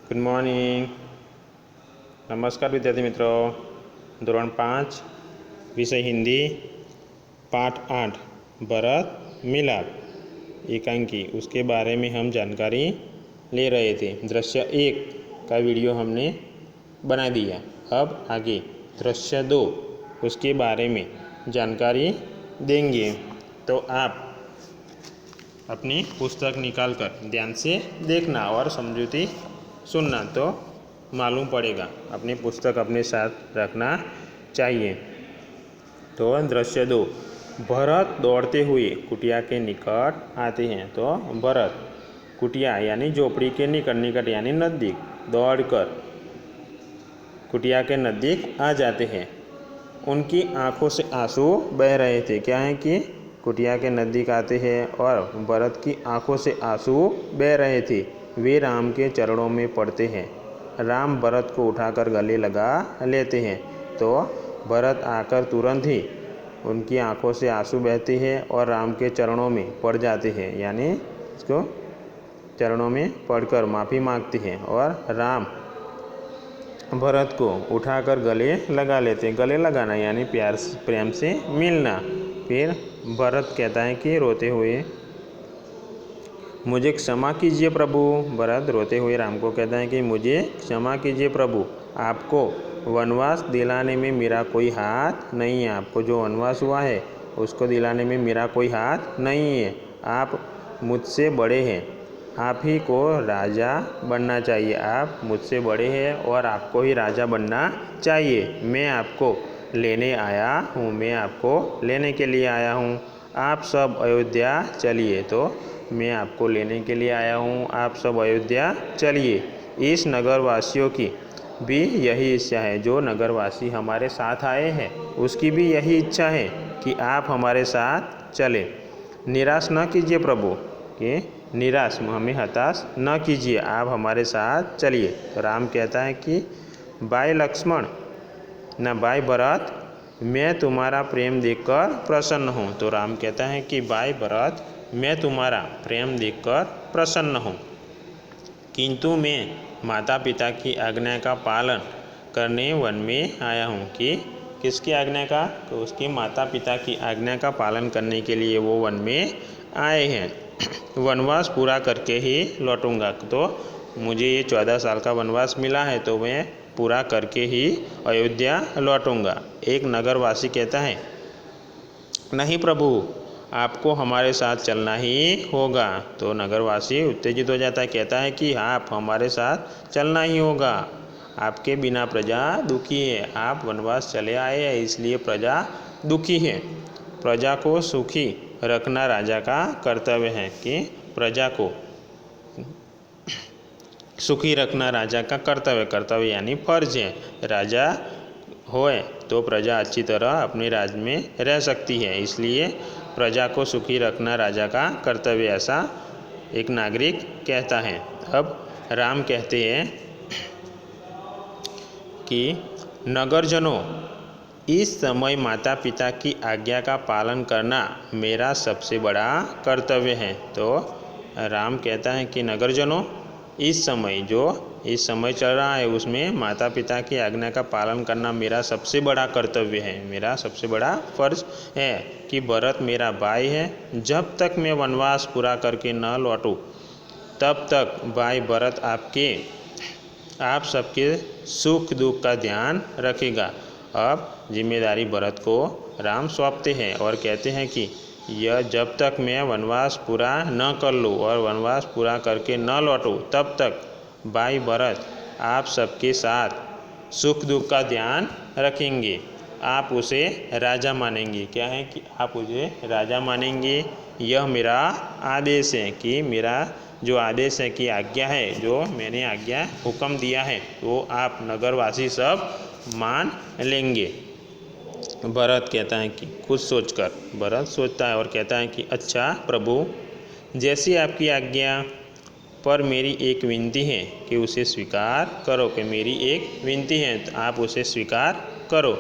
Good morning. नमस्कार विद्यार्थी मित्रों। धोरण 5 विषय हिंदी पाठ 8 भरत मिलाप एकांकी उसके बारे में हम जानकारी ले रहे थे। दृश्य 1 का वीडियो हमने बना दिया। अब आगे दृश्य 2 उसके बारे में जानकारी देंगे। तो आप अपनी पुस्तक निकाल कर ध्यान से देखना और समझौती सुनना तो मालूम पड़ेगा। अपनी पुस्तक अपने साथ रखना चाहिए। तो दृश्य 2 भरत दौड़ते हुए कुटिया के निकट आते हैं। तो भरत कुटिया यानी झोपड़ी के निकट यानी नज़दीक दौड़कर कुटिया के नज़दीक आ जाते हैं। उनकी आंखों से आंसू बह रहे थे। क्या है कि कुटिया के नज़दीक आते हैं और भरत की आंखों से आंसू बह रहे थे। वे राम के चरणों में पड़ते हैं। राम भरत को उठाकर गले लगा लेते हैं। तो भरत आकर तुरंत ही उनकी आंखों से आंसू बहते हैं और राम के चरणों में पड़ जाते हैं, यानी इसको चरणों में पड़कर माफ़ी मांगते हैं और राम भरत को उठाकर गले लगा लेते हैं। गले लगाना यानी प्यार प्रेम से मिलना। फिर भरत कहता है कि रोते हुए, मुझे क्षमा कीजिए प्रभु। भरत रोते हुए राम को कहता है कि मुझे क्षमा कीजिए प्रभु, आपको वनवास दिलाने में मेरा कोई हाथ नहीं है। आपको जो वनवास हुआ है उसको दिलाने में मेरा कोई हाथ नहीं है। आप मुझसे बड़े हैं, आप ही को राजा बनना चाहिए। आप मुझसे बड़े हैं और आपको ही राजा बनना चाहिए। मैं आपको लेने आया हूँ, मैं आपको लेने के लिए आया हूँ। आप सब अयोध्या चलिए। तो मैं आपको लेने के लिए आया हूँ, आप सब अयोध्या चलिए। इस नगरवासियों की भी यही इच्छा है। जो नगरवासी हमारे साथ आए हैं उसकी भी यही इच्छा है कि आप हमारे साथ चलें। निराश न कीजिए प्रभु, कि निराश हमें हताश न कीजिए, आप हमारे साथ चलिए। तो राम कहता है कि भाई लक्ष्मण न भाई भरत, मैं तुम्हारा प्रेम देखकर प्रसन्न हूँ। तो राम कहता है कि भाई भरत, मैं तुम्हारा प्रेम देखकर प्रसन्न हूँ, किंतु मैं माता पिता की आज्ञा का पालन करने वन में आया हूँ। कि किसकी आज्ञा का? तो उसके माता पिता की आज्ञा का पालन करने के लिए वो वन में आए हैं। वनवास पूरा करके ही लौटूंगा। तो मुझे ये 14 साल का वनवास मिला है तो मैं पूरा करके ही अयोध्या लौटूंगा। एक नगरवासी कहता है, नहीं प्रभु, आपको हमारे साथ चलना ही होगा। तो नगरवासी उत्तेजित हो जाता है, कहता है कि आप हमारे साथ चलना ही होगा, आपके बिना प्रजा दुखी है। आप वनवास चले आए हैं इसलिए प्रजा दुखी है। प्रजा को सुखी रखना राजा का कर्तव्य है। कि प्रजा को सुखी रखना राजा का कर्तव्य यानी फर्ज है। राजा होए तो प्रजा अच्छी तरह अपने राज्य में रह सकती है, इसलिए प्रजा को सुखी रखना राजा का कर्तव्य, ऐसा एक नागरिक कहता है। अब राम कहते हैं कि नगरजनों, इस समय माता पिता की आज्ञा का पालन करना मेरा सबसे बड़ा कर्तव्य है। तो राम कहता है कि नगरजनों, इस समय चल रहा है उसमें माता पिता की आज्ञा का पालन करना मेरा सबसे बड़ा कर्तव्य है, मेरा सबसे बड़ा फर्ज है। कि भरत मेरा भाई है, जब तक मैं वनवास पूरा करके न लौटूं तब तक भाई भरत आप सबके सुख दुख का ध्यान रखेगा। अब जिम्मेदारी भरत को राम सौंपते हैं और कहते हैं कि यह जब तक मैं वनवास पूरा न कर लूँ और वनवास पूरा करके न लौटूँ तब तक भाई भरत आप सबके साथ सुख दुख का ध्यान रखेंगे। आप उसे राजा मानेंगे। क्या है कि आप उसे राजा मानेंगे। यह मेरा आदेश है। कि मेरा जो आदेश है, कि आज्ञा है, जो मैंने आज्ञा हुक्म दिया है वो आप नगरवासी सब मान लेंगे। भरत कहता है कि खुद सोचकर भरत सोचता है और कहता है कि अच्छा प्रभु, जैसी आपकी आज्ञा, पर मेरी एक विनती है कि उसे स्वीकार करो। कि मेरी एक विनती है तो आप उसे स्वीकार करो।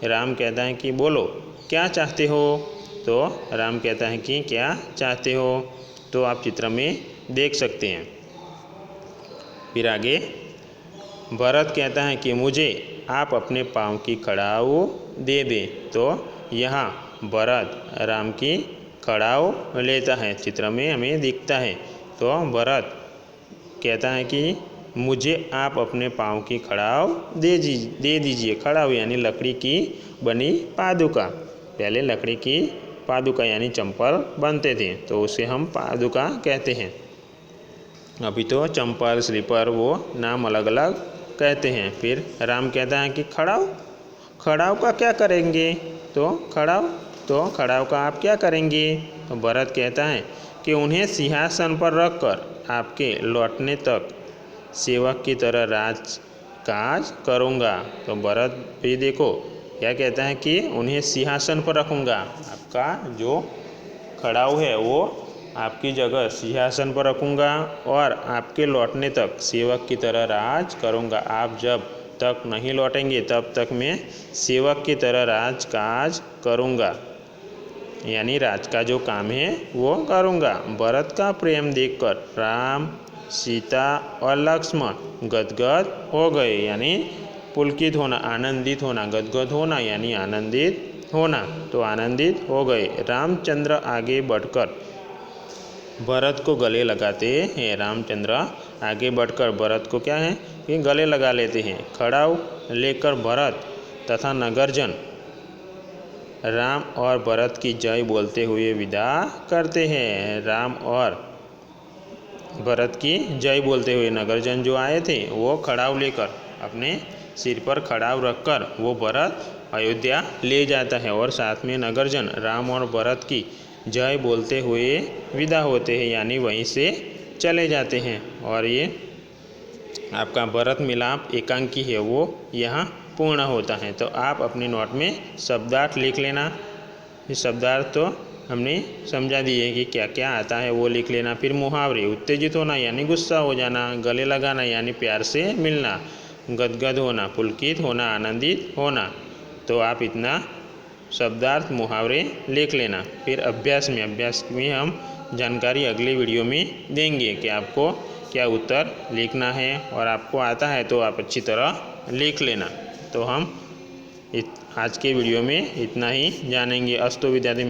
राम कहता है कि बोलो क्या चाहते हो। तो राम कहता है कि क्या चाहते हो, तो आप चित्र में देख सकते हैं। फिर आगे भरत कहता है कि मुझे आप अपने पाँव की खड़ाऊ दे दें। तो यहाँ भरत राम की खड़ाऊ लेता है, चित्र में हमें दिखता है। तो भरत कहता है कि मुझे आप अपने पाँव की खड़ाऊ दे दीजिए। खड़ाऊ यानी लकड़ी की बनी पादुका। पहले लकड़ी की पादुका यानी चंपल बनते थे, तो उसे हम पादुका कहते हैं। अभी तो चंपल, स्लीपर वो नाम अलग अलग कहते हैं। फिर राम कहता है कि खड़ाऊ का क्या करेंगे? तो खड़ाऊ का आप क्या करेंगे? तो भरत कहता है कि उन्हें सिंहासन पर रखकर आपके लौटने तक सेवक की तरह राजकाज करूँगा। तो भरत भी देखो क्या कहता है कि उन्हें सिंहासन पर रखूँगा। आपका जो खड़ाऊ है वो आपकी जगह सिंहासन पर रखूँगा और आपके लौटने तक सेवक की तरह राज करूँगा। आप जब तक नहीं लौटेंगे तब तक मैं सेवक की तरह राजकाज करूँगा, यानी राज का जो काम है वो करूँगा। भरत का प्रेम देखकर राम, सीता और लक्ष्मण गदगद हो गए, यानी पुलकित होना, आनंदित होना। गदगद होना यानी आनंदित होना, तो आनंदित हो गए। रामचंद्र आगे बढ़कर भरत को गले लगाते हैं। रामचंद्र आगे बढ़कर भरत को क्या है कि गले लगा लेते हैं। खड़ाऊ लेकर भरत तथा नगरजन राम और भरत की जय बोलते हुए विदा करते हैं। राम और भरत की जय बोलते हुए नगरजन जो आए थे वो खड़ाऊ लेकर अपने सिर पर खड़ाऊ रखकर वो भरत अयोध्या ले जाता है और साथ में नगरजन राम और भरत की जय बोलते हुए विदा होते हैं, यानी वहीं से चले जाते हैं। और ये आपका भरत मिलाप एकांकी है वो यहाँ पूर्ण होता है। तो आप अपने नोट में शब्दार्थ लिख लेना। ये शब्दार्थ तो हमने समझा दिए कि क्या क्या आता है वो लिख लेना। फिर मुहावरे, उत्तेजित होना यानी गुस्सा हो जाना, गले लगाना यानी प्यार से मिलना, गदगद होना, पुलकित होना, आनंदित होना। तो आप इतना शब्दार्थ मुहावरे लिख लेना। फिर अभ्यास में हम जानकारी अगले वीडियो में देंगे कि आपको क्या उत्तर लिखना है, और आपको आता है तो आप अच्छी तरह लिख लेना। तो हम आज के वीडियो में इतना ही जानेंगे। अस्तु विद्यार्थी।